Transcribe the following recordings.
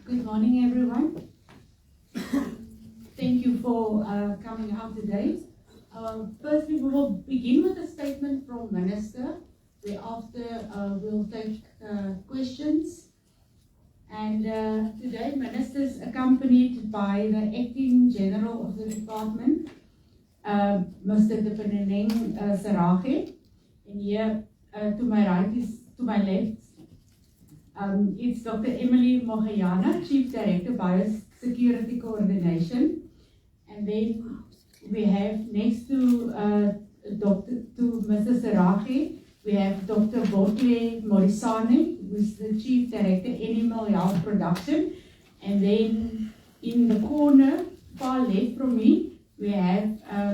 Good morning, everyone. Thank you for coming out today. Firstly, we will begin with a statement from Minister. Thereafter, we'll take questions. And today, Minister is accompanied by the Acting General of the Department, Mr. Depeneneng Sarage. And here, to my right is, to my left, it's Dr. Emily Mogayana, Chief Director, Biosecurity Coordination. And then we have next to Mr. Sarage, we have Dr. Botle Morisane, who is the Chief Director, Animal Health Production. And then in the corner, far left from me, we have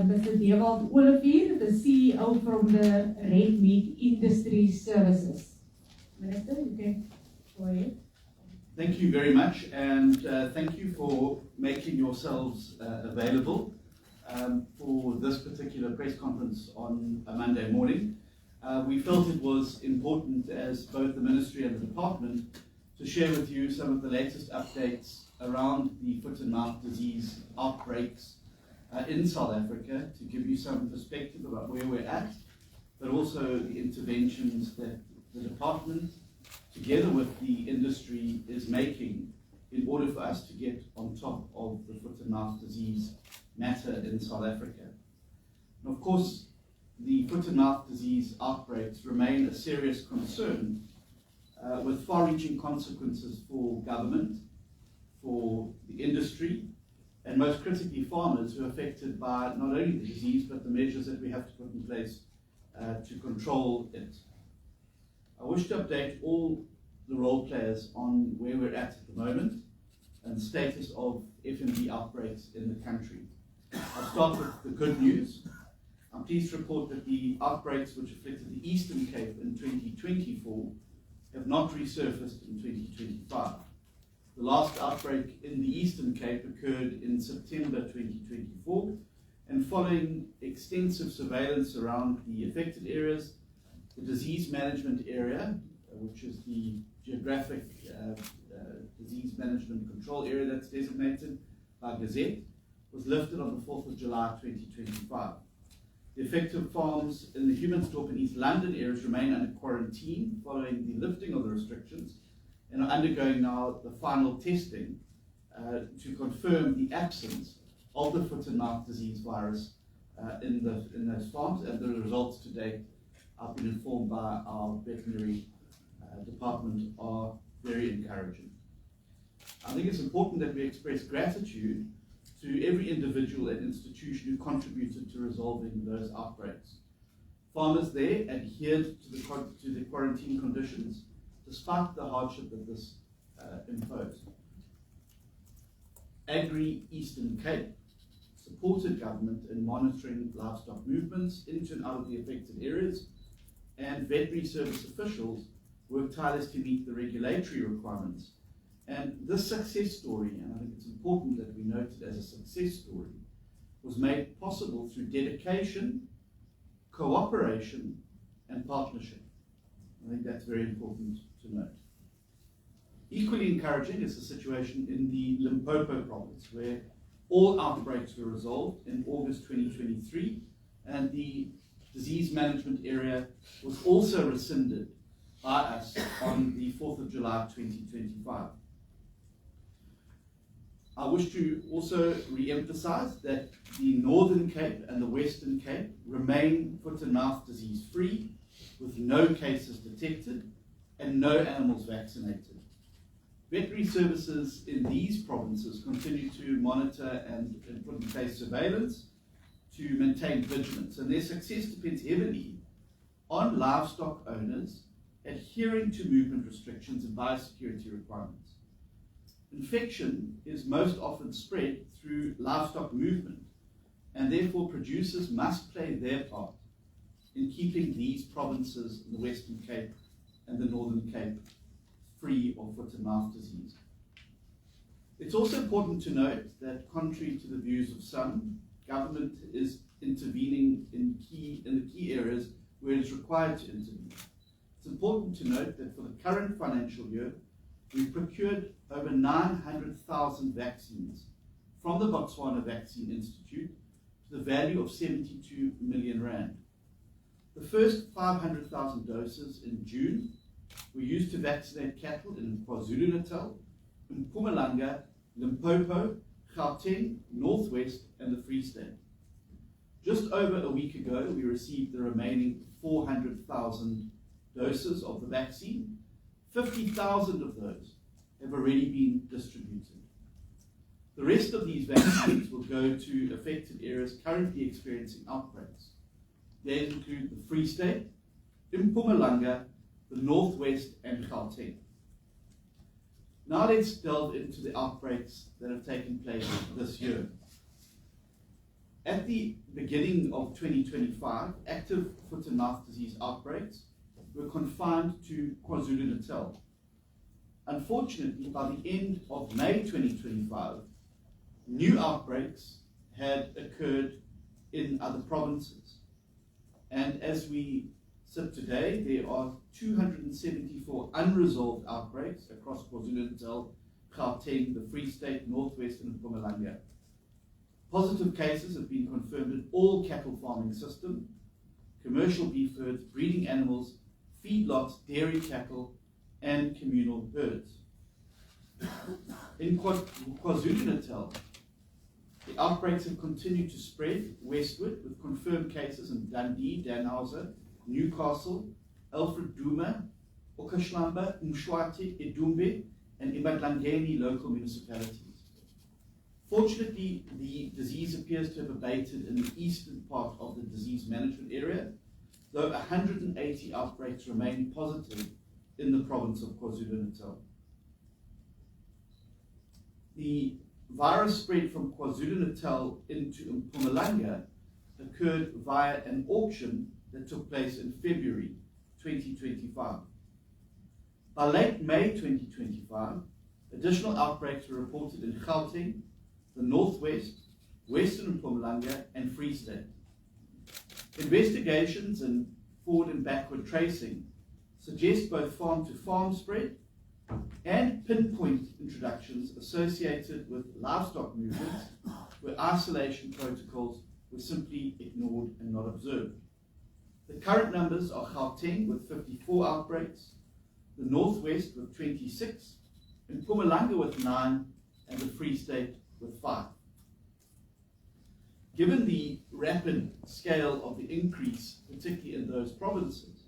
Mr. Dewald Olivier, the CEO from the Red Meat Industry Services. Minister, you can go ahead. Thank you very much, and thank you for making yourselves available for this particular press conference on a Monday morning. We felt it was important, as both the Ministry and the Department, to share with you some of the latest updates around the foot and mouth disease outbreaks in South Africa, to give you some perspective about where we're at, but also the interventions that the Department, together with the industry, is making in order for us to get on top of the foot and mouth disease matter in South Africa. And of course, the foot and mouth disease outbreaks remain a serious concern with far-reaching consequences for government, for the industry, and most critically farmers who are affected by not only the disease but the measures that we have to put in place to control it. I wish to update all the role players on where we're at the moment and the status of FMD outbreaks in the country. I'll start with the good news. I'm pleased to report that the outbreaks which afflicted the Eastern Cape in 2024 have not resurfaced in 2025. The last outbreak in the Eastern Cape occurred in September 2024, and following extensive surveillance around the affected areas, the disease management area, which is the geographic disease management control area that's designated by Gazette, was lifted on the 4th of July 2025. The affected farms in the Humansdorp and East London areas remain under quarantine following the lifting of the restrictions and are undergoing now the final testing to confirm the absence of the foot and mouth disease virus in those farms, and the results to date, I've been informed by our veterinary department, are very encouraging. I think it's important that we express gratitude to every individual and institution who contributed to resolving those outbreaks. Farmers there adhered to the quarantine conditions despite the hardship that this imposed. Agri Eastern Cape supported government in monitoring livestock movements into and out of the affected areas, and veterinary service officials worked tirelessly to meet the regulatory requirements. And this success story, and I think it's important that we note it as a success story, was made possible through dedication, cooperation, and partnership. I think that's very important to note. Equally encouraging is the situation in the Limpopo province, where all outbreaks were resolved in August 2023, and the disease management area was also rescinded by us on the 4th of July 2025. I wish to also re-emphasize that the Northern Cape and the Western Cape remain foot and mouth disease free, with no cases detected and no animals vaccinated. Veterinary services in these provinces continue to monitor and put in place surveillance to maintain vigilance, and their success depends heavily on livestock owners adhering to movement restrictions and biosecurity requirements. Infection is most often spread through livestock movement, and therefore producers must play their part in keeping these provinces in the Western Cape and the Northern Cape free of foot and mouth disease. It's also important to note that, contrary to the views of some, government is intervening in the key areas where it is required to intervene. It's important to note that for the current financial year, we've procured over over 900,000 vaccines from the Botswana Vaccine Institute to the value of 72 million rand. The first 500,000 doses in June were used to vaccinate cattle in KwaZulu-Natal, Mpumalanga, Limpopo, Gauteng, Northwest and the Free State. Just over a week ago, we received the remaining 400,000 doses of the vaccine. 50,000 of those have already been distributed. The rest of these vaccines will go to affected areas currently experiencing outbreaks. They include the Free State, Mpumalanga, the Northwest and Gauteng. Now let's delve into the outbreaks that have taken place this year. At the beginning of 2025, active foot and mouth disease outbreaks were confined to KwaZulu-Natal. Unfortunately, by the end of May 2025, new outbreaks had occurred in other provinces. And as we sit today, there are 274 unresolved outbreaks across KwaZulu-Natal, Gauteng, the Free State, Northwest and Mpumalanga. Positive cases have been confirmed in all cattle farming systems, commercial beef herds, breeding animals, feedlots, dairy cattle, and communal herds. In KwaZulu-Natal, the outbreaks have continued to spread westward with confirmed cases in Dundee, Danhausen, Newcastle, Alfred Duma, Okashlamba, Mshwati, Edumbe, and Imadlangeni local municipalities. Fortunately, the disease appears to have abated in the eastern part of the disease management area, though 180 outbreaks remain positive in the province of KwaZulu-Natal. The virus spread from KwaZulu-Natal into Mpumalanga occurred via an auction that took place in February 2025. By late May 2025, additional outbreaks were reported in Gauteng, the Northwest, Western Mpumalanga, and Free State. Investigations and forward and backward tracing suggest both farm-to-farm spread and pinpoint introductions associated with livestock movements where isolation protocols were simply ignored and not observed. The current numbers are Gauteng with 54 outbreaks, the Northwest with 26, Mpumalanga with 9, and the Free State with 5. Given the rapid scale of the increase, particularly in those provinces,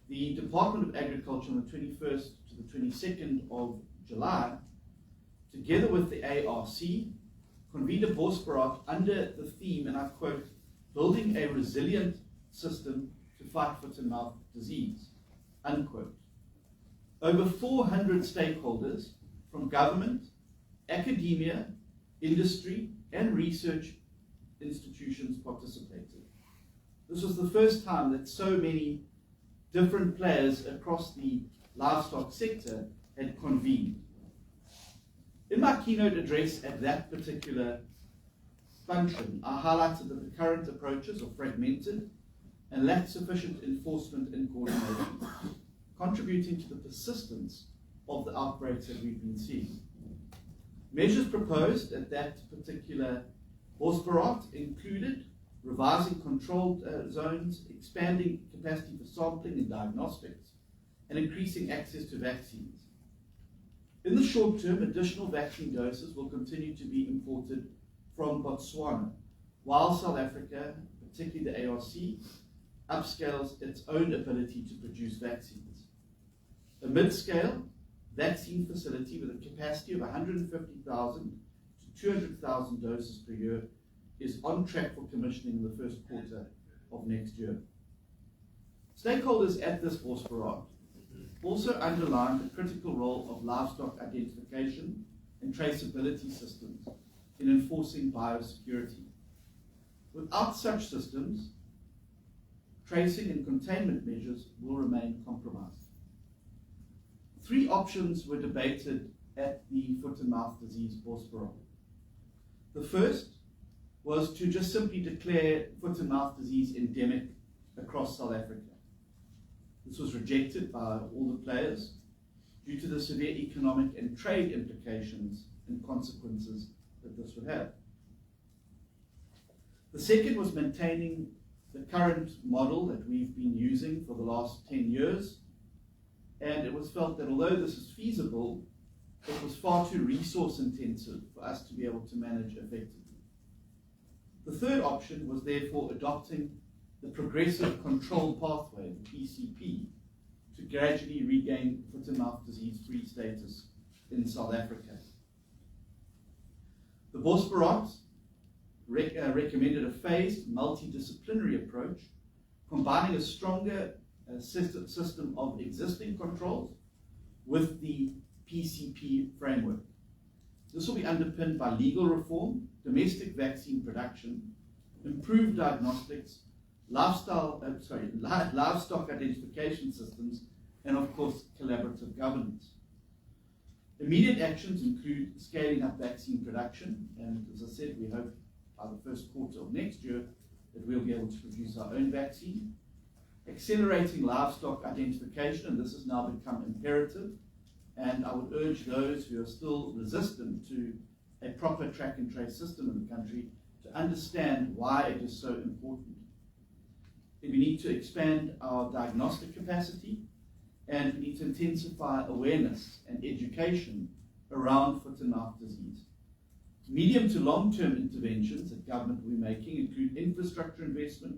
the Department of Agriculture on the 21st to the 22nd of July, together with the ARC, convened a Bosberaad under the theme, and I quote, "Building a resilient system to fight foot and mouth disease," unquote. Over 400 stakeholders from government, academia, industry, and research institutions participated. This was the first time that so many different players across the livestock sector had convened. In my keynote address at that particular function, I highlighted that the current approaches are fragmented and lack sufficient enforcement and coordination, contributing to the persistence of the outbreaks that we've been seeing. Measures proposed at that particular Bosberaad included revising controlled zones, expanding capacity for sampling and diagnostics, and increasing access to vaccines. In the short term, additional vaccine doses will continue to be imported from Botswana, while South Africa, particularly the ARC, upscales its own ability to produce vaccines. A mid-scale vaccine facility with a capacity of 150,000 to 200,000 doses per year is on track for commissioning in the first quarter of next year. Stakeholders at this Bosberaad also underlined the critical role of livestock identification and traceability systems in enforcing biosecurity. Without such systems, tracing and containment measures will remain compromised. 3 options were debated at the foot and mouth disease Bosberaad. The first was to just simply declare foot and mouth disease endemic across South Africa. This was rejected by all the players due to the severe economic and trade implications and consequences that this would have. The second was maintaining the current model that we've been using for the last 10 years, and it was felt that although this is feasible, it was far too resource intensive for us to be able to manage effectively. The third option was therefore adopting the Progressive Control Pathway, the PCP, to gradually regain foot-and-mouth disease-free status in South Africa. The Bosberaad recommended a phased, multidisciplinary approach, combining a stronger system of existing controls with the PCP framework. This will be underpinned by legal reform, domestic vaccine production, improved diagnostics, livestock identification systems, and of course, collaborative governance. Immediate actions include scaling up vaccine production, and as I said, we hope by the first quarter of next year that we'll be able to produce our own vaccine. Accelerating livestock identification, and this has now become imperative, and I would urge those who are still resistant to a proper track and trace system in the country to understand why it is so important. We need to expand our diagnostic capacity, and we need to intensify awareness and education around foot-and-mouth disease. Medium to long-term interventions that government will be making include infrastructure investment,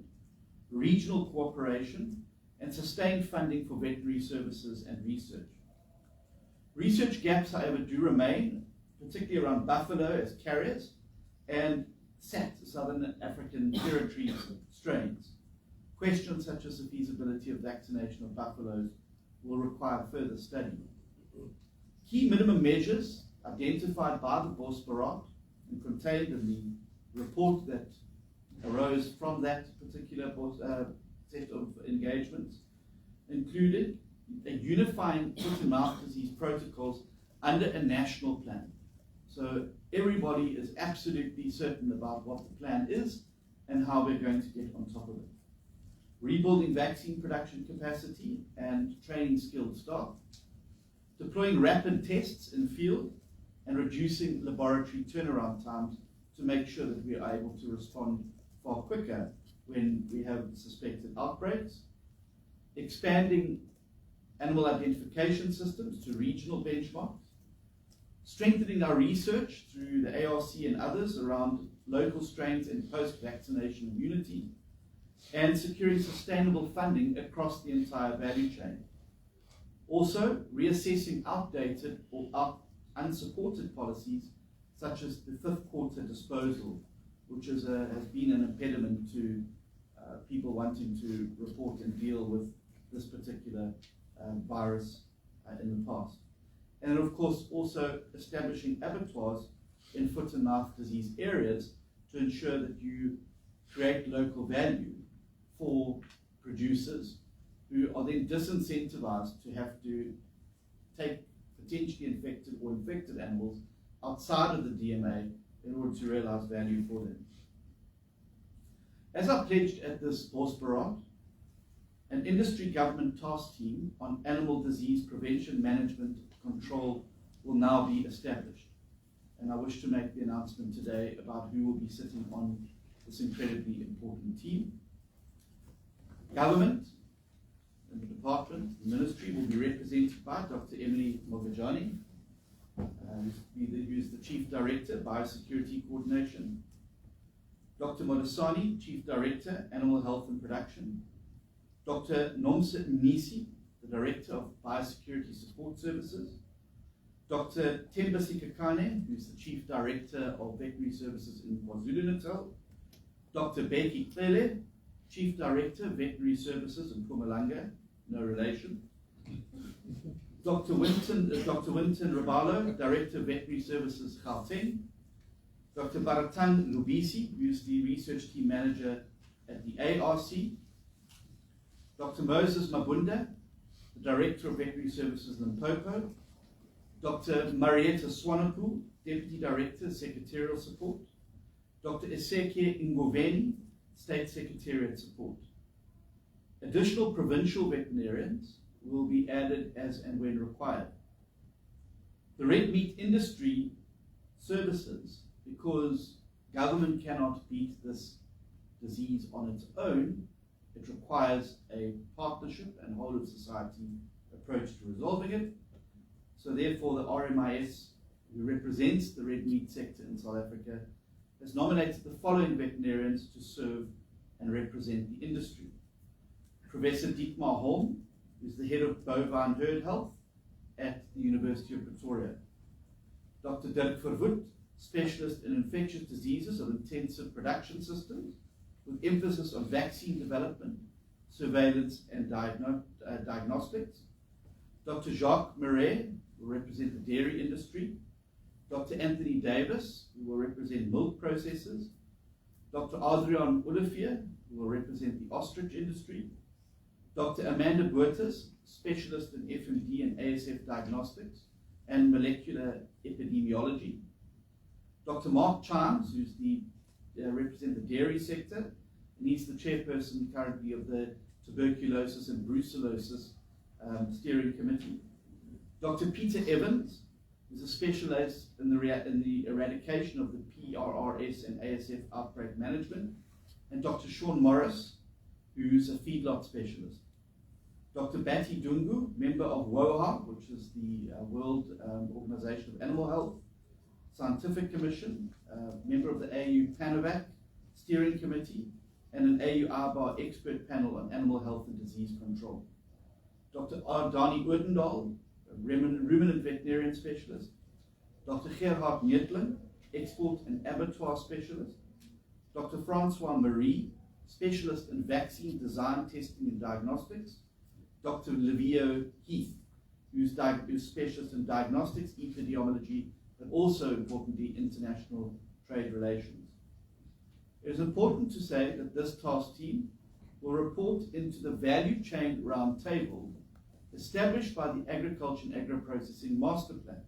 regional cooperation, and sustained funding for veterinary services and research. Research gaps, however, do remain, particularly around buffalo as carriers and SAT, Southern African Territory strains. Questions such as the feasibility of vaccination of buffaloes will require further study. Key minimum measures identified by the Bosberaad and contained in the report that arose from that particular set of engagements included a unifying foot-and-mouth disease protocols under a national plan. So everybody is absolutely certain about what the plan is and how we're going to get on top of it. Rebuilding vaccine production capacity and training skilled staff, deploying rapid tests in field, and reducing laboratory turnaround times to make sure that we are able to respond far quicker when we have suspected outbreaks, expanding animal identification systems to regional benchmarks, strengthening our research through the ARC and others around local strains and post-vaccination immunity, and securing sustainable funding across the entire value chain. Also, reassessing outdated or unsupported policies such as the fifth quarter disposal, which has been an impediment to people wanting to report and deal with this particular virus in the past. And of course, also establishing abattoirs in foot and mouth disease areas to ensure that you create local value for producers who are then disincentivized to have to take potentially infected or infected animals outside of the DMA in order to realize value for them. As I pledged at this Bosberaad, an industry government task team on animal disease prevention, management, control will now be established. And I wish to make the announcement today about who will be sitting on this incredibly important team. Government and the department, the ministry, will be represented by Dr. Emily Mogajani, who's the Chief Director, Biosecurity Coordination, Dr. Modasani, Chief Director, Animal Health and Production, Dr. Nomsa Mnisi, the Director of Biosecurity Support Services, Dr. Thembisi Kakane, who's the Chief Director of Veterinary Services in KwaZulu-Natal, Dr. Becky Clele, Chief Director, Veterinary Services in Mpumalanga, no relation, Dr. Winton Rabalo, Director of Veterinary Services, Gauteng, Dr. Baratang Lubisi, who's the Research Team Manager at the ARC, Dr. Moses Mabunda, the Director of Veterinary Services in Limpopo, Dr. Marietta Swanapu, Deputy Director, Secretarial Support, Dr. Eseke Ngoveni, State Secretariat Support. Additional provincial veterinarians will be added as and when required. The red meat industry services, because government cannot beat this disease on its own, it requires a partnership and whole of society approach to resolving it. So therefore the RMIS, who represents the red meat sector in South Africa, has nominated the following veterinarians to serve and represent the industry. Professor Dietmar Holm, who is the head of bovine herd health at the University of Pretoria. Dr. Dirk Verwoerd, specialist in infectious diseases of intensive production systems, with emphasis on vaccine development, surveillance and diagnostics. Dr. Jacques Marais will represent the dairy industry. Dr. Anthony Davis, who will represent milk processors. Dr. Adrian Olivier, who will represent the ostrich industry. Dr. Amanda Boertes, specialist in FMD and ASF diagnostics and molecular epidemiology. Dr. Mark Chimes, who's represents the dairy sector, and he's the chairperson currently of the Tuberculosis and Brucellosis Steering Committee. Dr. Peter Evans is a specialist in the eradication of the PRRS and ASF outbreak management, and Dr. Sean Morris, who's a feedlot specialist. Dr. Bati Dungu, member of WOHA, which is the World Organization of Animal Health Scientific Commission, member of the AU PANOVAC Steering Committee, and an AU ABAR expert panel on animal health and disease control. Dr. Dani Odendaal, a ruminant veterinarian specialist. Dr. Gerhard Neutling, export and abattoir specialist. Dr. Francois Marie, specialist in vaccine design, testing and diagnostics. Dr. Livio Heath, who's specialist in diagnostics, epidemiology, but also, importantly, international trade relations. It is important to say that this task team will report into the value chain roundtable established by the Agriculture and Agro-Processing Master Plan.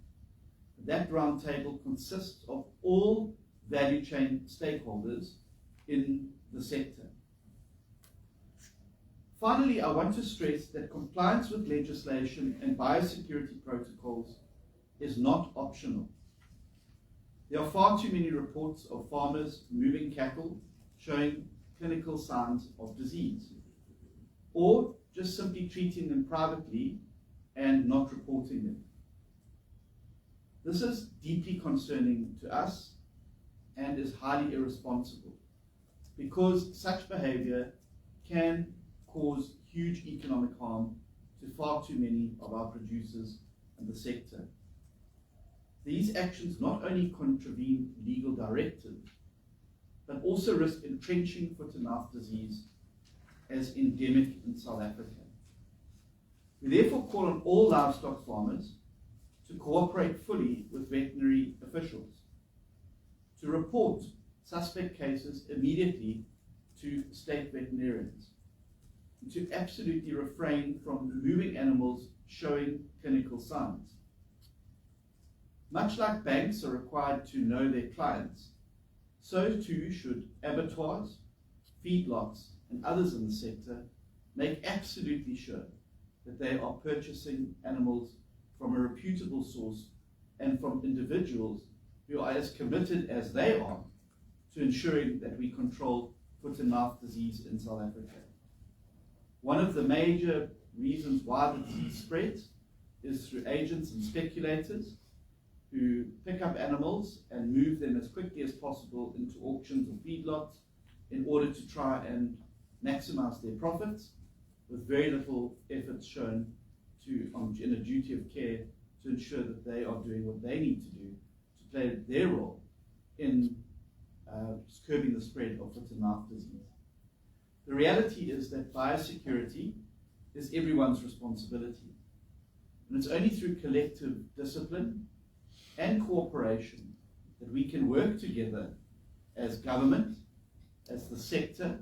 That roundtable consists of all value chain stakeholders in the sector. Finally, I want to stress that compliance with legislation and biosecurity protocols is not optional. There are far too many reports of farmers moving cattle showing clinical signs of disease, or just simply treating them privately and not reporting them. This is deeply concerning to us and is highly irresponsible, because such behavior can cause huge economic harm to far too many of our producers and the sector. These actions not only contravene legal directives, but also risk entrenching foot and mouth disease as endemic in South Africa. We therefore call on all livestock farmers to cooperate fully with veterinary officials, to report suspect cases immediately to state veterinarians, and to absolutely refrain from moving animals showing clinical signs. Much like banks are required to know their clients, so too should abattoirs, feedlots, and others in the sector make absolutely sure that they are purchasing animals from a reputable source and from individuals who are as committed as they are to ensuring that we control foot and mouth disease in South Africa. One of the major reasons why the disease spreads is through agents and speculators who pick up animals and move them as quickly as possible into auctions or feedlots in order to try and maximize their profits, with very little effort shown in a duty of care to ensure that they are doing what they need to do to play their role in curbing the spread of foot and mouth disease. The reality is that biosecurity is everyone's responsibility, and it's only through collective discipline and cooperation that we can work together as government, as the sector,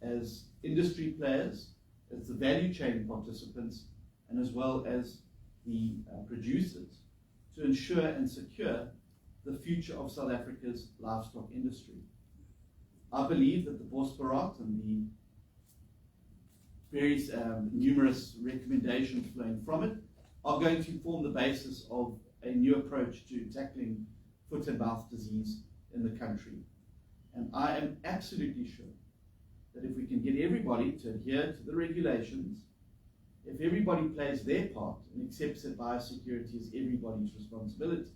as industry players, as the value chain participants, and as well as the producers, to ensure and secure the future of South Africa's livestock industry. I believe that the Bosberaad and the various numerous recommendations flowing from it are going to form the basis of a new approach to tackling foot and mouth disease in the country. And I am absolutely sure that if we can get everybody to adhere to the regulations, if everybody plays their part and accepts that biosecurity is everybody's responsibility,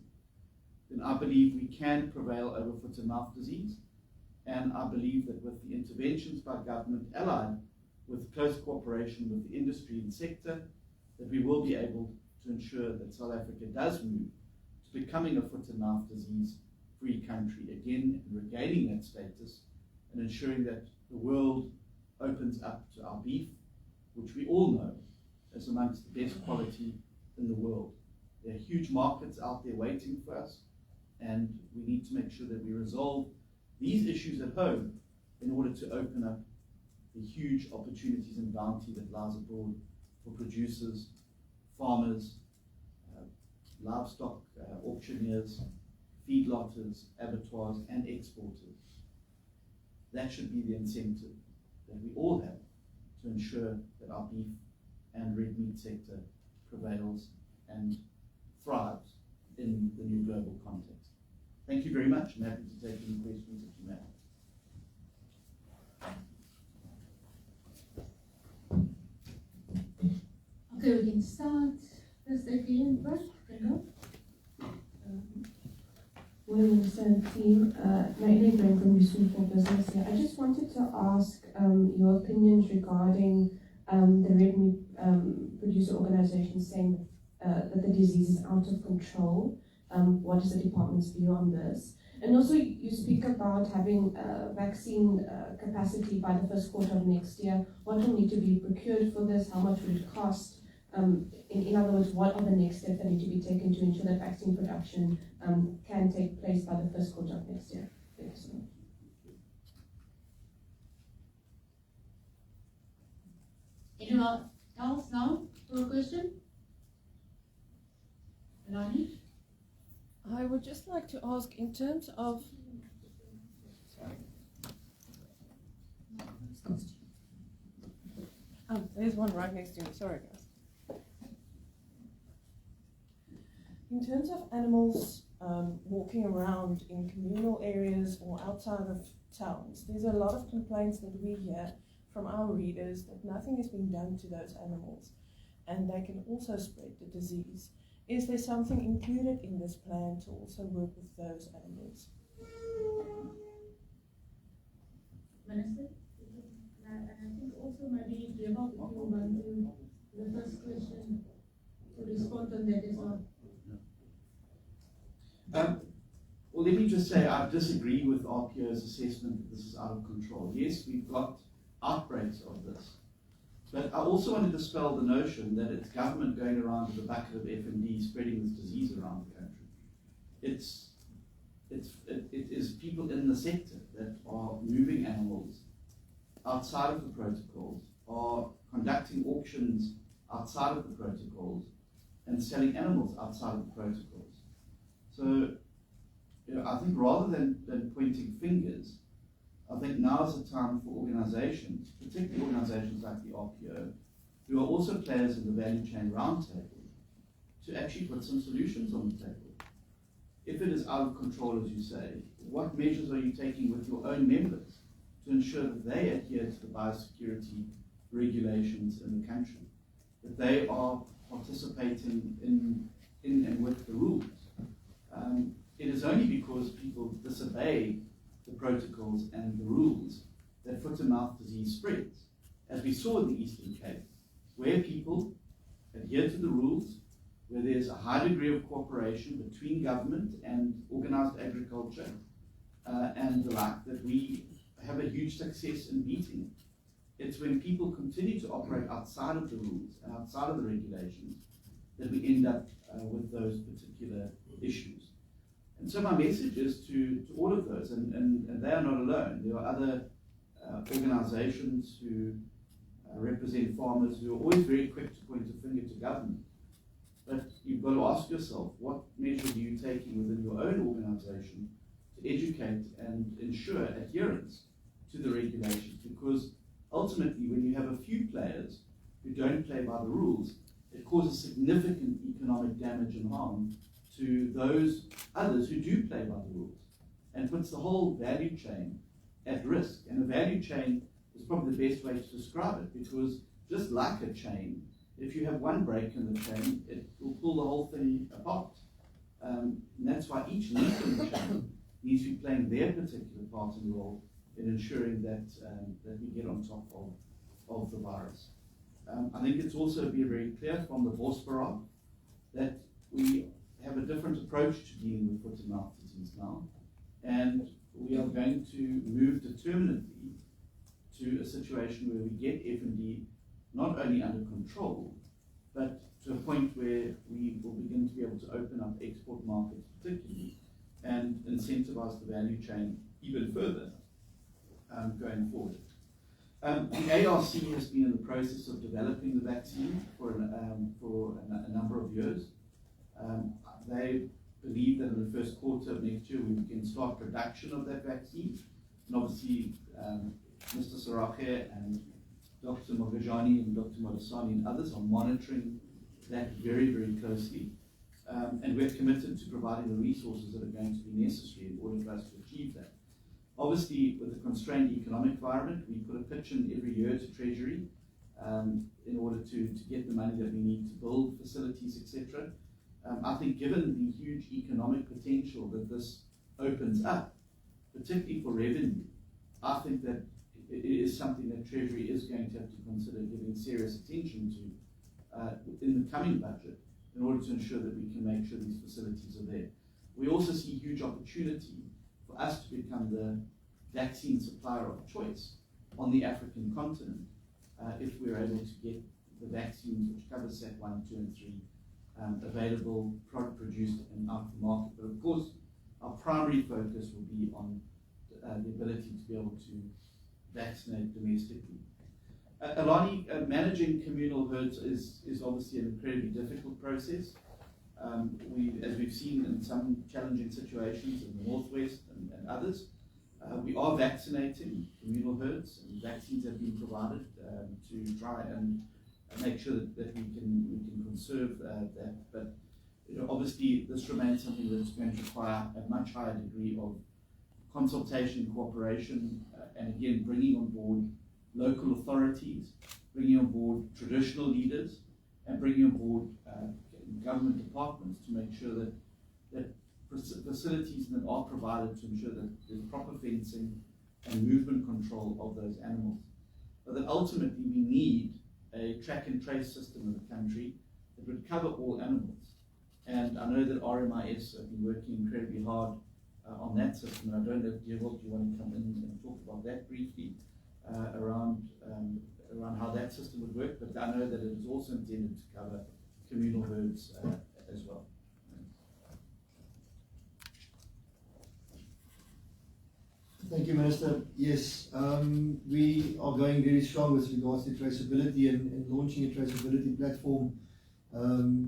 then I believe we can prevail over foot and mouth disease. And I believe that with the interventions by government allied with close cooperation with the industry and sector, that we will be able to ensure that South Africa does move to becoming a foot and mouth disease free country again, and regaining that status and ensuring that the world opens up to our beef, which we all know is amongst the best quality in the world. There are huge markets out there waiting for us, and we need to make sure that we resolve these issues at home in order to open up the huge opportunities and bounty that lies abroad for producers, farmers, livestock auctioneers, feedlotters, abattoirs, and exporters. That should be the incentive that we all have to ensure that our beef and red meat sector prevails and thrives in the new global context. Thank you very much. I'm happy to take any questions that you may have. Okay, we can start. First again, Brad, Well, Minister and team, my name is from Eastern Cape Business here. I just wanted to ask your opinions regarding the red meat producer organization saying that the disease is out of control. What is the department's view on this? And also, you speak about having vaccine capacity by the first quarter of next year. What will need to be procured for this? How much will it cost? In other words, what are the next steps that need to be taken to ensure that vaccine production can take place by the first quarter of next year? Thank you so much. anyone else now for a question? Elani? I would just like to ask in terms of there's one right next to me, sorry guys. In terms of animals walking around in communal areas or outside of towns, there's a lot of complaints that we hear from our readers that nothing is being done to those animals and they can also spread the disease. Is there something included in this plan to also work with those animals? Minister? And I think also maybe Deva, if you want to, the first question to respond on that as well. Well, let me just say I disagree with RPO's assessment that this is out of control. Yes, we've got outbreaks of this, but I also want to dispel the notion that it's government going around with a bucket of FMD spreading this disease around the country. It is people in the sector that are moving animals outside of the protocols, are conducting auctions outside of the protocols, and selling animals outside of the protocols. So, I think rather than pointing fingers, I think now is the time for organizations, particularly organizations like the RPO, who are also players in the value chain roundtable, to actually put some solutions on the table. If it is out of control, as you say, what measures are you taking with your own members to ensure that they adhere to the biosecurity regulations in the country, that they are participating in and with the rules? It is only because people disobey the protocols and the rules that foot and mouth disease spreads, as we saw in the Eastern Cape, where people adhere to the rules, where there's a high degree of cooperation between government and organized agriculture and the like, that we have a huge success in beating. It's when people continue to operate outside of the rules and outside of the regulations that we end up with those particular issues. And so my message is to all of those, and they are not alone. There are other organizations who represent farmers who are always very quick to point a finger to government. But you've got to ask yourself, what measures are you taking within your own organization to educate and ensure adherence to the regulations? Because ultimately, when you have a few players who don't play by the rules, it causes significant economic damage and harm to those others who do play by the rules, and puts the whole value chain at risk. And a value chain is probably the best way to describe it, because just like a chain, if you have one break in the chain, it will pull the whole thing apart. And that's why each link in the chain needs to be playing their particular part and role in ensuring that that we get on top of the virus. I think it's also be very clear from the Bosborough that we have a different approach to dealing with foot and mouth disease now, and we are going to move determinedly to a situation where we get FMD not only under control, but to a point where we will begin to be able to open up export markets particularly, and incentivize the value chain even further going forward. The ARC has been in the process of developing the vaccine for a number of years. They believe that in the first quarter of next year we can start production of that vaccine. And obviously, Mr. Sarache and Dr. Mogajani and Dr. Modasani and others are monitoring that very, very closely. And we're committed to providing the resources that are going to be necessary in order for us to achieve that. Obviously, with a constrained economic environment, we put a pitch in every year to Treasury in order to get the money that we need to build facilities, etc. I think given the huge economic potential that this opens up, particularly for revenue, I think that it is something that Treasury is going to have to consider giving serious attention to in the coming budget in order to ensure that we can make sure these facilities are there. We also see huge opportunity for us to become the vaccine supplier of choice on the African continent if we're able to get the vaccines which cover SAT 1, 2 and 3 available, product produced and out the market. But of course, our primary focus will be on the ability to be able to vaccinate domestically. Alani, managing communal herds is obviously an incredibly difficult process. As we've seen in some challenging situations in the Northwest and others, we are vaccinating communal herds, and vaccines have been provided to try and make sure that we can conserve that. But obviously, this remains something that's going to require a much higher degree of consultation, cooperation, and again, bringing on board local authorities, bringing on board traditional leaders, and bringing on board government departments to make sure that facilities that are provided to ensure that there's proper fencing and movement control of those animals. But that ultimately we need a track and trace system in the country that would cover all animals. And I know that RMIS have been working incredibly hard on that system, and I don't know if Gerald, you want to come in and talk about that briefly around how that system would work, but I know that it is also intended to cover communal herds as well. Thank you, Minister. Yes, we are going very strong with regards to traceability and launching a traceability platform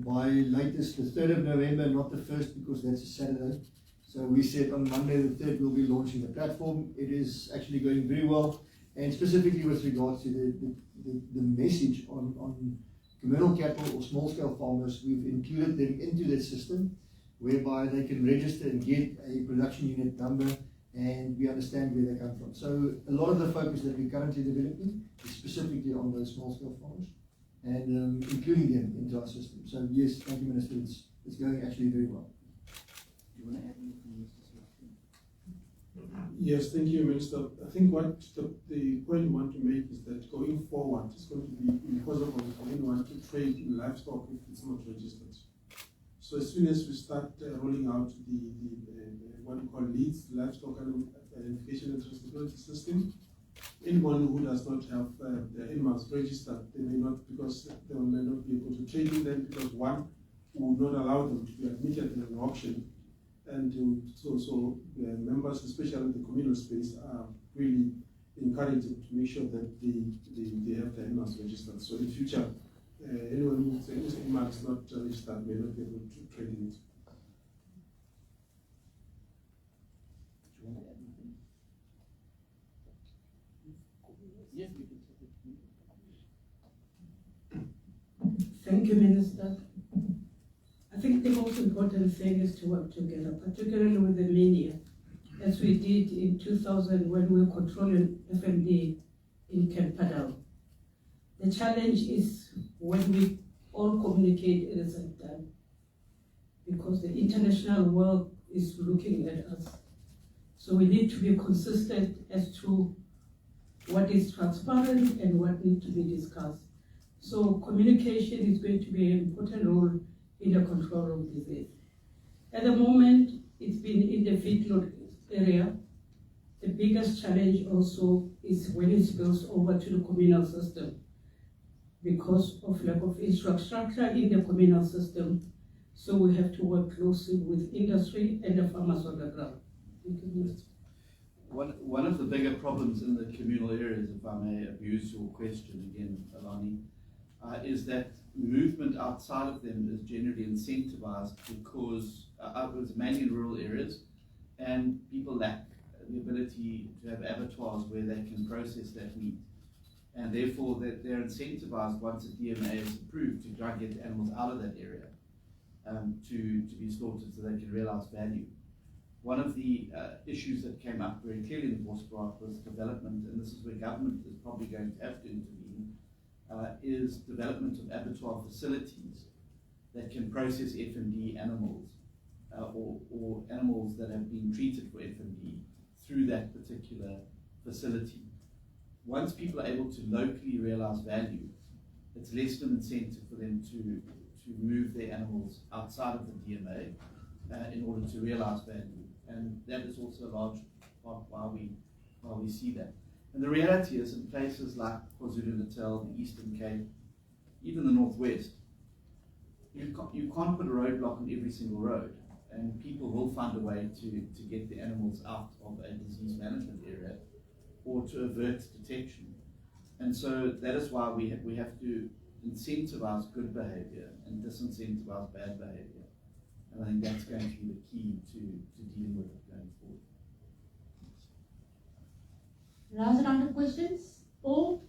by latest the 3rd of November, not the 1st because that's a Saturday. So we said on Monday the 3rd we'll be launching the platform. It is actually going very well, and specifically with regards to the message on communal cattle or small-scale farmers, we've included them into that system whereby they can register and get a production unit number, and we understand where they come from. So a lot of the focus that we're currently developing is specifically on those small-scale farmers and including them into our system. So yes, thank you, Minister. It's going actually very well. Do you want to add anything, Mr. Sarache? Yes, thank you, Minister. I think what the point we want to make is that going forward, it's going to be impossible for anyone to trade in livestock if it's not registered. So as soon as we start rolling out the what we call LEADS, Livestock Identification and Traceability System, anyone who does not have their animals registered, they may not, because they may not be able to trade in them, because one will not allow them to be admitted in an auction. And so members, especially in the communal space, are really encouraged to make sure that they have their animals registered. So in future, anyone whose animal is not registered may not be able to trade in it. Do you want to add anything? Yes, we can take it. Thank you, Minister. I think the most important thing is to work together, particularly with the media, as we did in 2000 when we were controlling FMD in Cape Padal. The challenge is when we all communicate at the same time, because the international world is looking at us. So we need to be consistent as to what is transparent and what needs to be discussed. So communication is going to be an important role in the control of disease. At the moment, it's been in the feedlot area. The biggest challenge also is when it spills over to the communal system because of lack of infrastructure in the communal system. So we have to work closely with industry and the farmers on the ground. One of the bigger problems in the communal areas, if I may abuse your question again, Alani, is that movement outside of them is generally incentivized because it's mainly in rural areas and people lack the ability to have abattoirs where they can process that meat. And therefore they're incentivized once a DMA is approved to try and get the animals out of that area to be slaughtered so they can realize value. One of the issues that came up very clearly in the Bosbraak was development, and this is where government is probably going to have to intervene, is development of abattoir facilities that can process FMD animals or animals that have been treated for FMD through that particular facility. Once people are able to locally realize value, it's less of an incentive for them to move their animals outside of the DMA in order to realize value. And that is also a large part why we see that. And the reality is in places like KwaZulu-Natal, the Eastern Cape, even the Northwest, you can't put a roadblock on every single road, and people will find a way to get the animals out of a disease management area or to avert detection. And so that is why we have to incentivize good behavior and disincentivize bad behavior. And I think that's going to be the key to dealing with it going forward. Last round of questions. Paul?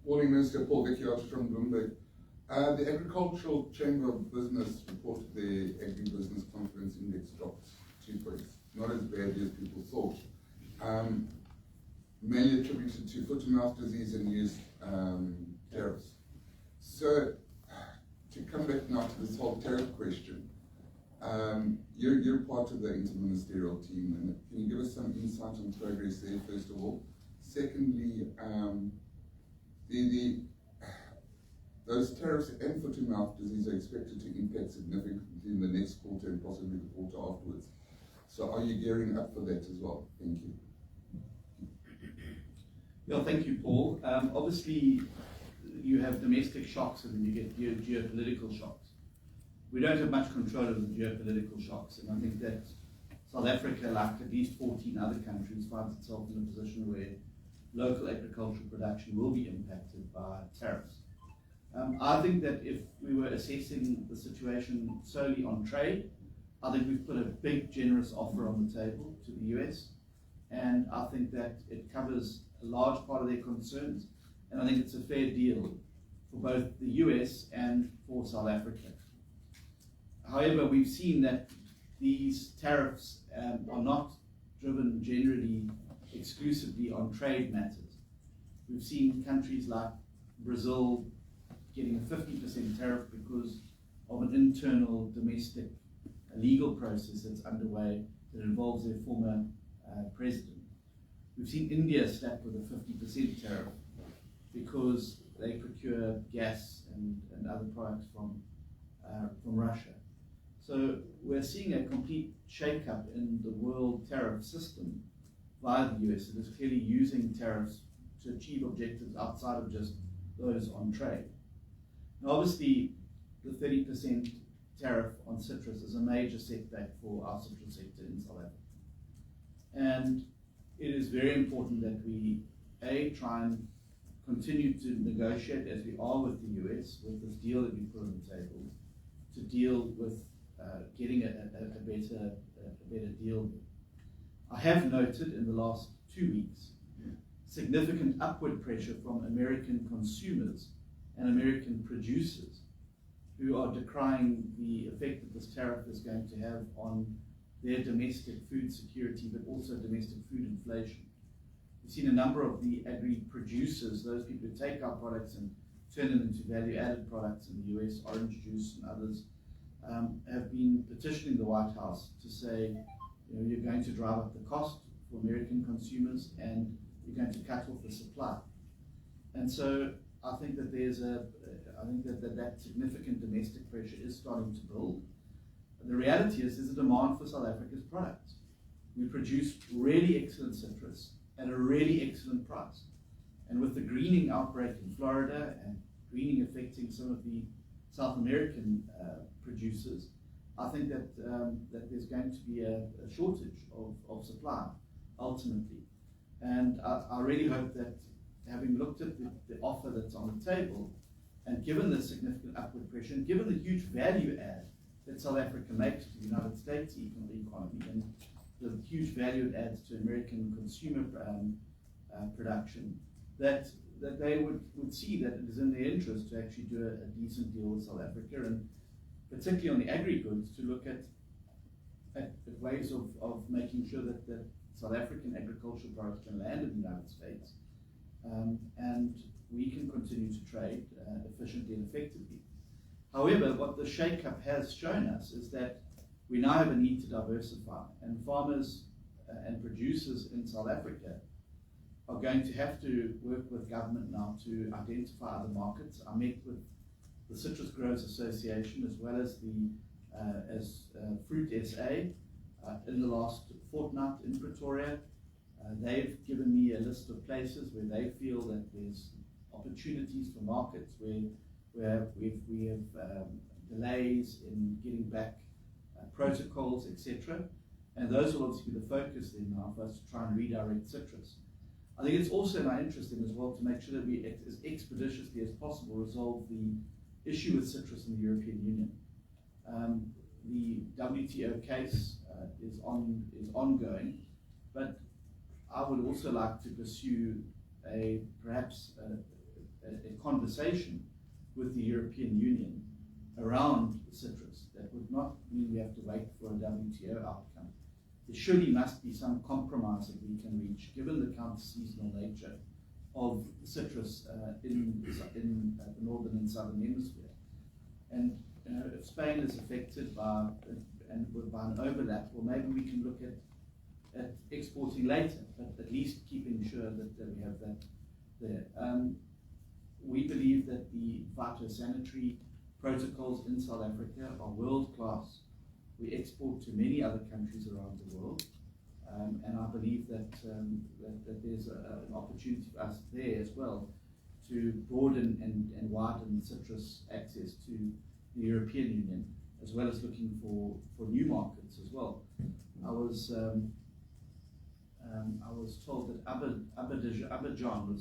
Morning, Minister. Paul Vicchiati from Bloomberg. The Agricultural Chamber of Business reported the Agribusiness Confidence Index dropped 2 points. Not as badly as people thought. Mainly attributed to foot-and-mouth disease and used tariffs. So, to come back now to this whole tariff question, you're part of the interministerial team, and can you give us some insight on progress there, first of all? Secondly, those tariffs and foot-and-mouth disease are expected to impact significantly in the next quarter and possibly the quarter afterwards. So are you gearing up for that as well? Thank you. Yeah, thank you, Paul. Obviously, you have domestic shocks and then you get geopolitical shocks. We don't have much control of the geopolitical shocks, and I think that South Africa, like at least 14 other countries, finds itself in a position where local agricultural production will be impacted by tariffs. I think that if we were assessing the situation solely on trade, I think we've put a big, generous offer on the table to the US, and I think that it covers a large part of their concerns, and I think it's a fair deal for both the US and for South Africa. However, we've seen that these tariffs are not driven generally exclusively on trade matters. We've seen countries like Brazil getting a 50% tariff because of an internal domestic legal process that's underway that involves their former president. We've seen India slapped with a 50% tariff because they procure gas and other products from Russia. So we're seeing a complete shake-up in the world tariff system via the US. It is clearly using tariffs to achieve objectives outside of just those on trade. Now obviously the 30% tariff on citrus is a major setback for our citrus sector in South Africa. And it is very important that we, try and continue to negotiate as we are with the US, with this deal that we put on the table, to deal with getting a better deal. I have noted in the last 2 weeks significant upward pressure from American consumers and American producers who are decrying the effect that this tariff is going to have on their domestic food security, but also domestic food inflation. We've seen a number of the agri-producers, those people who take our products and turn them into value-added products in the US, orange juice and others, have been petitioning the White House to say, you're going to drive up the cost for American consumers and you're going to cut off the supply. And so I think that that significant domestic pressure is starting to build. And the reality is there's a demand for South Africa's products. We produce really excellent citrus at a really excellent price. And with the greening outbreak in Florida and greening affecting some of the South American producers, I think that there's going to be a shortage of supply ultimately. And I really hope that, having looked at the offer that's on the table, and given the significant upward pressure, and given the huge value add that South Africa makes to the United States economy, and the huge value it adds to American consumer production, that they would see that it is in their interest to actually do a decent deal with South Africa, and particularly on the agri-goods, to look at ways of making sure that South African agricultural products can land in the United States, and we can continue to trade efficiently and effectively. However, what the shake-up has shown us is that we now have a need to diversify, and farmers and producers in South Africa are going to have to work with government now to identify other markets. I met with the Citrus Growers Association as well as the Fruit SA in the last fortnight in Pretoria. They've given me a list of places where they feel that there's opportunities for markets where we have delays in getting back protocols, etc. And those will obviously be the focus then now for us to try and redirect citrus. I think it's also in our interest then as well to make sure that we, as expeditiously as possible, resolve the issue with citrus in the European Union. The WTO case is ongoing, but I would also like to pursue perhaps a conversation with the European Union around citrus. That would not mean we have to wait for a WTO outcome. There surely must be some compromise that we can reach, given the counter-seasonal nature of citrus in the northern and southern hemisphere. And if Spain is affected by an overlap, well, maybe we can look at exporting later, but at least keeping sure that we have that there. We believe that the phytosanitary protocols in South Africa are world-class. We export to many other countries around the world, and I believe that there's an opportunity for us there as well to broaden and widen citrus access to the European Union, as well as looking for new markets as well. I was told that Abidjan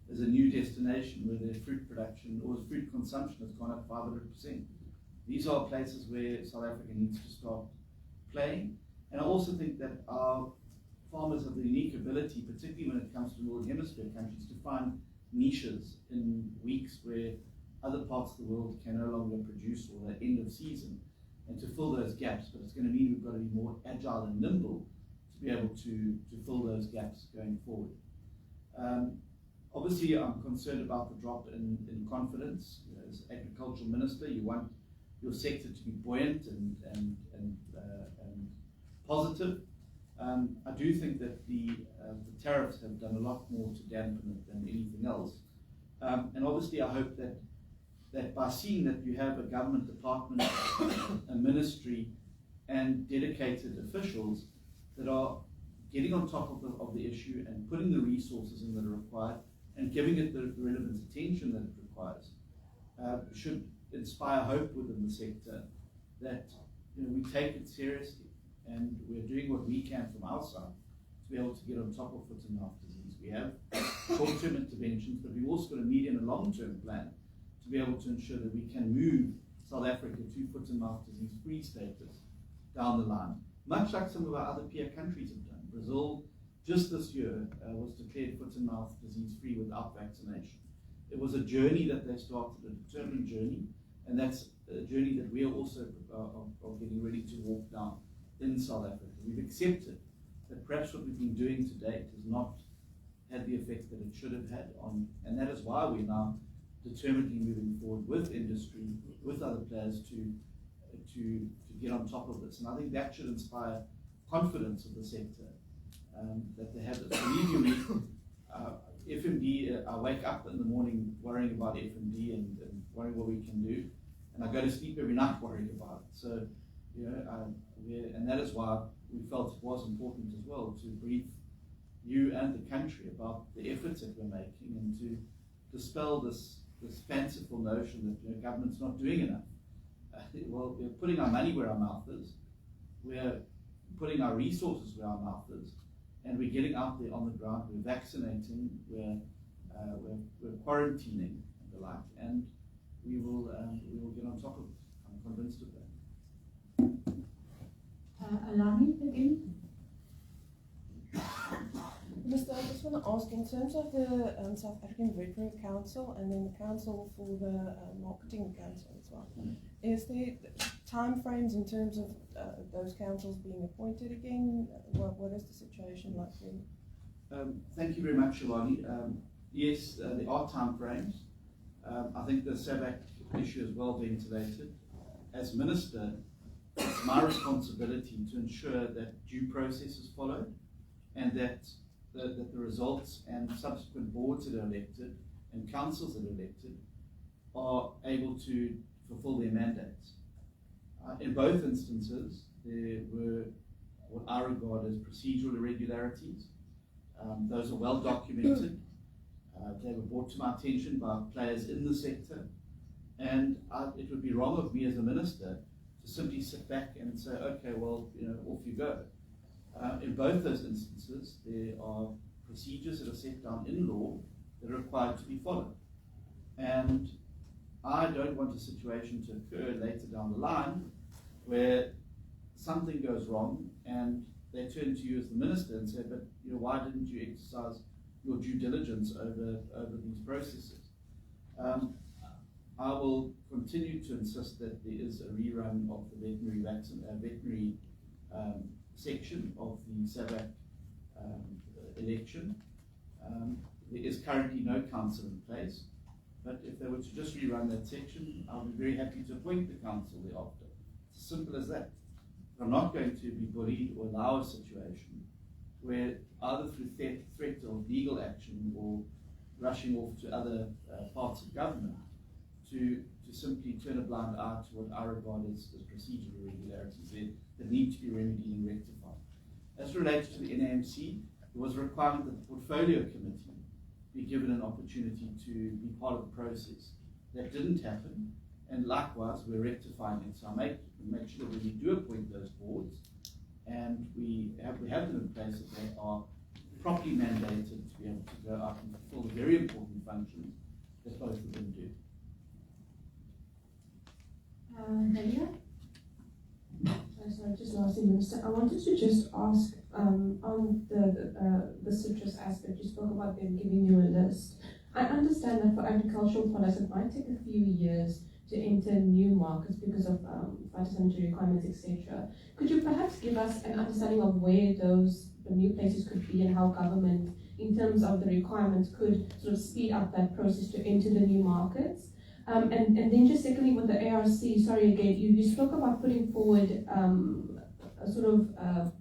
is a new destination where their fruit production or fruit consumption has gone up 500%. These are places where South Africa needs to start playing. And I also think that our farmers have the unique ability, particularly when it comes to Northern Hemisphere countries, to find niches in weeks where other parts of the world can no longer produce, or the end of season, and to fill those gaps. But it's going to mean we've got to be more agile and nimble to be able to fill those gaps going forward. Obviously, I'm concerned about the drop in confidence. As Agricultural Minister, you want your sector to be buoyant and positive. I do think that the tariffs have done a lot more to dampen it than anything else. And obviously, I hope that by seeing that you have a government department, a ministry, and dedicated officials that are getting on top of the issue and putting the resources in that are required and giving it the relevant attention that it requires, should inspire hope within the sector that we take it seriously and we're doing what we can from our side to be able to get on top of foot and mouth disease. We have short-term interventions, but we've also got a medium and long-term plan to be able to ensure that we can move South Africa to foot and mouth disease free status down the line, much like some of our other peer countries have done. Brazil just this year was declared foot and mouth disease free without vaccination. It was a journey that they started, a determined journey, And that's a journey that we are also are getting ready to walk down in South Africa. We've accepted that perhaps what we've been doing to date has not had the effect that it should have had on, and that is why we're now determinedly moving forward with industry, with other players to get on top of this. And I think that should inspire confidence of the sector, that they have this. Believe you me, FMD, I wake up in the morning worrying about FMD and worrying what we can do, and I go to sleep every night worrying about it. So, and that is why we felt it was important as well to brief you and the country about the efforts that we're making and to dispel this fanciful notion that government's not doing enough. Well, we're putting our money where our mouth is, we're putting our resources where our mouth is, and we're getting out there on the ground, we're vaccinating, we're quarantining and the like, and we will get on top of it. I'm convinced of that. Alani, again? Minister, I just want to ask, in terms of the South African Veterinary Council and then the Council for the Marketing Council as well, is there time frames in terms of those councils being appointed again? What is the situation like there? Thank you very much, Alani. Yes, there are time frames. I think the SAVAC issue is well ventilated. As Minister, it's my responsibility to ensure that due process is followed and that the results and subsequent boards that are elected and councils that are elected are able to fulfill their mandates. In both instances, there were what I regard as procedural irregularities. Those are well documented. They were brought to my attention by players in the sector, and it would be wrong of me as a minister to simply sit back and say, okay, well, off you go. In both those instances, there are procedures that are set down in law that are required to be followed. And I don't want a situation to occur later down the line where something goes wrong and they turn to you as the minister and say, but why didn't you exercise your due diligence over these processes? I will continue to insist that there is a rerun of the veterinary section of the SAVAC election. There is currently no council in place, but if they were to just rerun that section, I'll be very happy to appoint the council thereafter. It's as simple as that. I'm not going to be bullied or allow a situation where either through threat of legal action or rushing off to other parts of government to simply turn a blind eye to what I regard as procedural irregularities that need to be remedied and rectified. As relates to the NAMC, there was a requirement that the Portfolio Committee be given an opportunity to be part of the process. That didn't happen, and likewise we're rectifying it. So I make sure that when we do appoint those boards, and we have them in place, that they are properly mandated to be able to go out and fulfill the very important functions that both of them do. Nadia? Sorry, just lastly, Minister, I wanted to just ask on the citrus aspect. You spoke about them giving you a list. I understand that for agricultural products, it might take a few years to enter new markets because of phytosanitary requirements, etc. Could you perhaps give us an understanding of where the new places could be and how government, in terms of the requirements, could sort of speed up that process to enter the new markets? And then just secondly, with the ARC, sorry again, you spoke about putting forward a sort of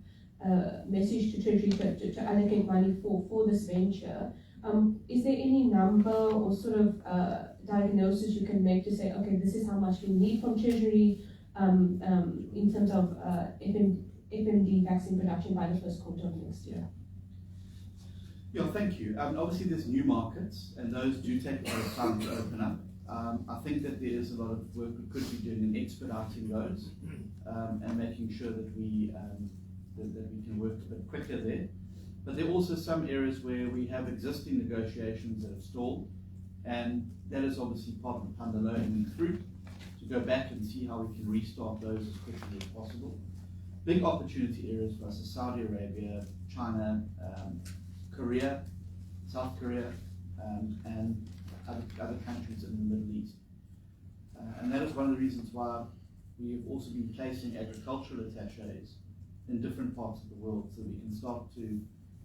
message to Treasury to allocate money for this venture. Is there any number or sort of diagnosis you can make to say, okay, this is how much we need from Treasury in terms of FMD vaccine production by the first quarter of next year? Yeah, thank you. Obviously there's new markets and those do take a lot of time to open up. I think that there is a lot of work we could be doing in expediting those and making sure that we can work a bit quicker there. But there are also some areas where we have existing negotiations that have stalled, and that is obviously part of the low-hanging fruit, to go back and see how we can restart those as quickly as possible. Big opportunity areas for us are Saudi Arabia, China, Korea, South Korea, and other countries in the Middle East. And that is one of the reasons why we have also been placing agricultural attaches in different parts of the world, so we can start to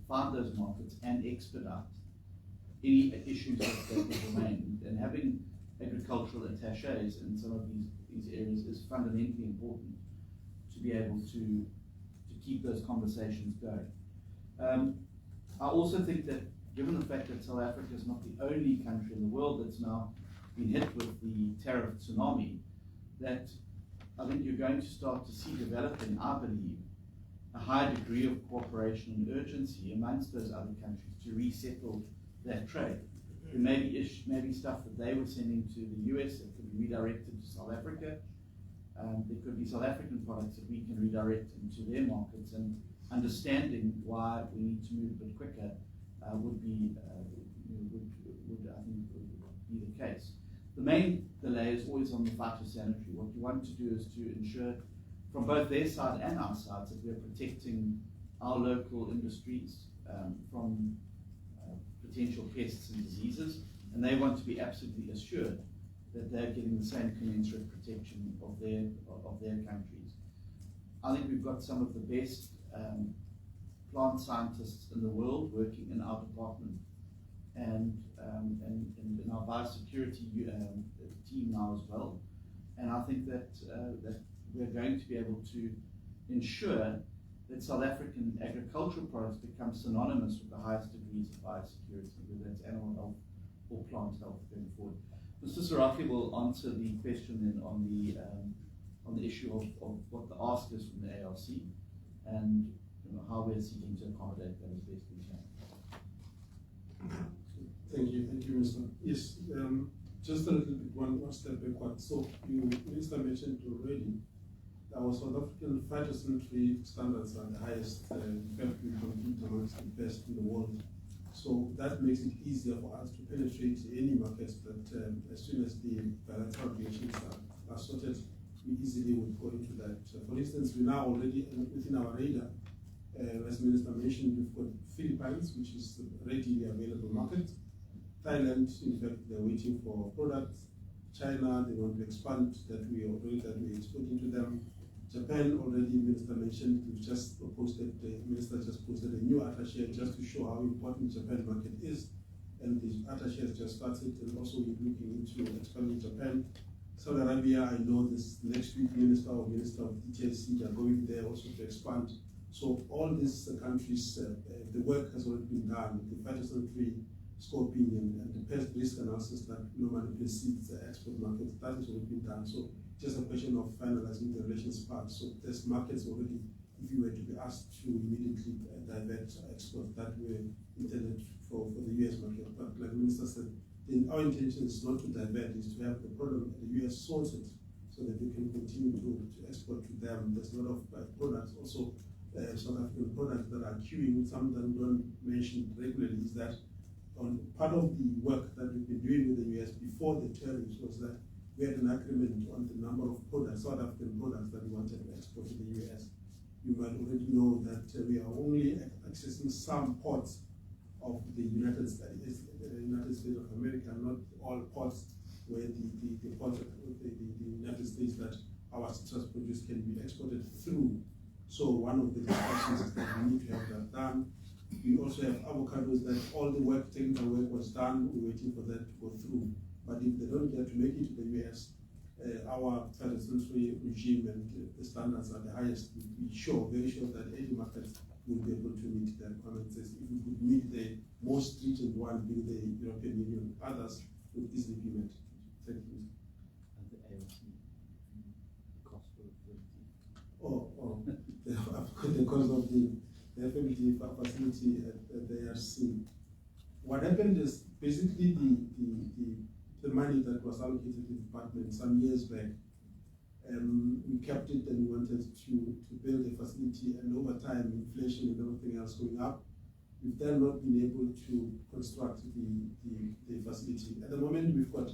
find those markets and expedite any issues that will remain. And having agricultural attaches in some of these areas is fundamentally important to be able to keep those conversations going. I also think that given the fact that South Africa is not the only country in the world that's now been hit with the tariff tsunami, that I think you're going to start to see developing, I believe, a high degree of cooperation and urgency amongst those other countries to resettle that trade. There may be stuff that they were sending to the US that could be redirected to South Africa. There could be South African products that we can redirect into their markets, and understanding why we need to move a bit quicker would I think be the case. The main delay is always on the phytosanitary. What you want to do is to ensure from both their side and our sides that we're protecting our local industries from potential pests and diseases, and they want to be absolutely assured that they're getting the same commensurate protection of their countries. I think we've got some of the best plant scientists in the world working in our department, and in our biosecurity team now as well. And I think that we're going to be able to ensure that South African agricultural products become synonymous with the highest degrees of biosecurity, whether it's animal health or plant health going forward. Mr. Saraki will answer the question then on the issue of what the ask is from the ARC and how we're seeking to accommodate that as best we can. Thank you, Minister. Yes, just a little bit, one step backward. So, Minister mentioned already that our South African phytosanitary standards are the highest. In fact, we compete amongst the best in the world. So that makes it easier for us to penetrate any markets that as soon as the bilateral relations are sorted, we easily would go into that. For instance, we now already within our radar, as Minister mentioned, we've got Philippines, which is a readily available market. Thailand, in fact, they're waiting for products. China, they want to expand that we exporting to them. Japan, already Minister mentioned, the Minister just posted a new attaché just to show how important the Japan market is. And the attaché has just started, and also we're looking into expanding Japan. Saudi Arabia, I know this next week, Minister of DTLC, are going there also to expand. So all these countries, the work has already been done, the phytosanitary scoping and the pest risk analysis that normally precedes the export market, that has already been done. So just a question of finalizing the relations part. So there's markets already, if you were to be asked to immediately divert exports that were intended for the US market. But like the Minister said, our intention is not to divert, is to have the product the US source it so that they can continue to export to them. There's a lot of products, also South African products that are queuing. Some that we don't mention regularly is that on part of the work that we've been doing with the US before the tariffs was that we had an agreement on the number of products, South African products that we wanted to export to the US. You might already know that we are only accessing some ports of the United States of America, not all ports where the ports of the United States that our citrus produce can be exported through. So one of the discussions is that we need to have that done. We also have avocados that all the technical work was done, we're waiting for that to go through. But if they don't get to make it to the US, our phytosanitary regime and the standards are the highest. We're very sure that any market will be able to meet the requirements. If we could meet the most stringent one, being the European Union, others would easily be met. Thank you. And the AOC, the cost of the cost of the FMD facility at the ARC. What happened is basically the money that was allocated to the department some years back, we kept it and we wanted to build a facility, and over time, inflation and everything else going up, we've then not been able to construct the facility. At the moment, we've got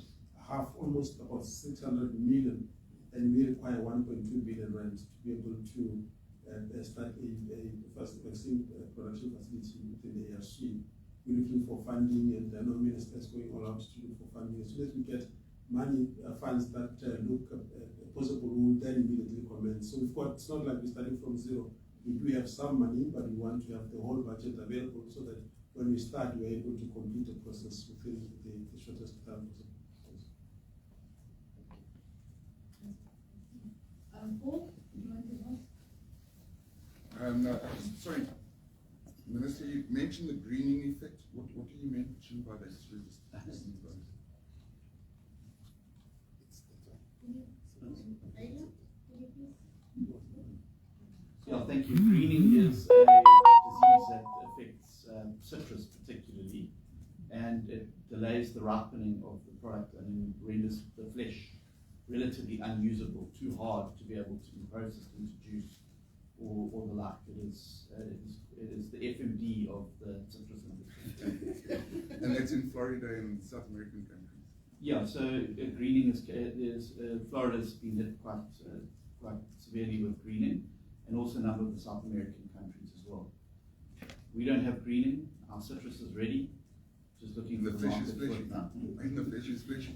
almost about 600 million, and we require 1.2 billion rand to be able to start a vaccine production facility within the ARC. We're looking for funding, and I know ministers going all out to look for funding. As soon as we get money funds that look possible, we will then immediately commence. So it's not like we're starting from zero. We do have some money, but we want to have the whole budget available so that when we start, we're able to complete the process within the shortest time possible. Paul, do you want to ask? No, sorry, Minister, you mentioned the greening effect. What do you mention by that? Yeah, thank you. Greening is a disease that affects citrus particularly, and it delays the ripening of the product and renders the flesh relatively unusable, too hard to be able to be processed into juice or the like. It is the FMD of the citrus industry. And that's in Florida and South American countries. Yeah, so greening is Florida's been hit quite severely with greening, and also a number of the South American countries as well. We don't have greening. Our citrus is ready. Just looking for the market for it now. And the fish is fish.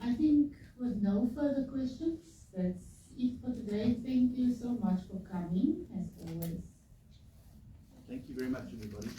I think with no further questions, that's it for today. Thank you so much for coming, as always. Thank you very much, everybody.